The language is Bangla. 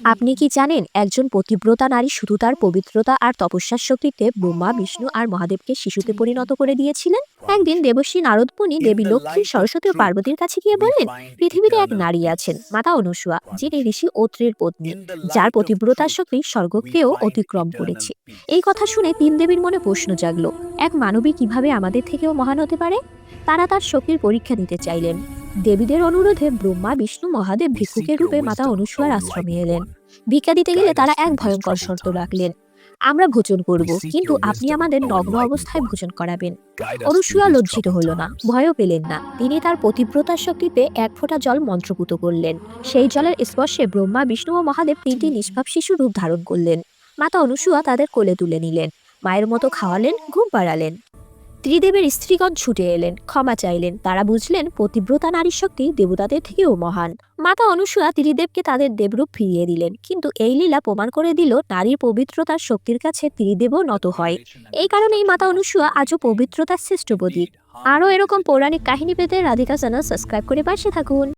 আপনি কি জানেন একজন পতিব্রতা নারী শুধু তার পবিত্রতা আর তপস্যার শক্তিতে ব্রহ্মা বিষ্ণু আর মহাদেবকে শিশুতে পরিণত করে দিয়েছিলেন? একদিন দেবশ্রী নারদ মুনি In Devi the Lakshmi light of Saraswati O truth, পার্বতীর কাছে গিয়ে we বললেন, find পৃথিবীতে এক eternal নারী আছেন, bliss. মাতা অনুসুয়া, যিনি ঋষি অত্রির পত্নী, In the যার light of পতিব্রতার truth, Shakti we স্বর্গকেও find অতিক্রম eternal করেছে। এই peace. কথা শুনে তিন দেবীর মনে প্রশ্ন জাগলো, এক মানবী কিভাবে আমাদের থেকেও মহান হতে পারে? তারা তার শক্তির পরীক্ষা নিতে চাইলেন। দেবীদের অনুরোধে ব্রহ্মা বিষ্ণু মহাদেব We ভিক্ষুকের seek your রূপে মাতা wisdom, অনুসুয়ার O আশ্রমে enlightened এলেন। one. ভিক্ষা দিতে গেলে Guide তারা us এক through these ভয়ঙ্কর troubled শর্ত times. রাখলেন, আমরা ভোজন We করব, seek কিন্তু your আপনি wisdom, আমাদের O নগ্ন enlightened অবস্থায় one. ভোজন করাবেন। Guide us through Anusuiya these লজ্জিত troubled হল না, times. ভয়ও পেলেন না। তিনি তার পতিব্রতার শক্তিতে এক ফোঁটা জল মন্ত্রপুত করলেন। সেই জলের স্পর্শে ব্রহ্মা বিষ্ণু ও মহাদেব তিনটি নিষ্পাপ শিশুর রূপ ধারণ করলেন। মাতা অনুসূয়া তাদের কোলে তুলে নিলেন, মায়ের মতো খাওয়ালেন, ঘুম পাড়ালেন। ত্রিদেবের স্ত্রীগণ ছুটে এলেন, ক্ষমা চাইলেন। তারা বুঝলেন পতিব্রতা নারীর শক্তি দেবতাদের থেকেও মহান। মাতা অনুসূয়া ত্রিদেবকে তাদের দেবরূপ ফিরিয়ে দিলেন, কিন্তু এই লীলা প্রমাণ করে দিল নারীর পবিত্রতার শক্তির কাছে ত্রিদেবও নত হয়। এই কারণেই মাতা অনুসূয়া আজও পবিত্রতার শ্রেষ্ঠ প্রতীক। Indeed, আরও harmony is এরকম পৌরাণিক eternal. কাহিনী পেতে রাধিকা চ্যানেল সাবস্ক্রাইব করে পাশে থাকুন।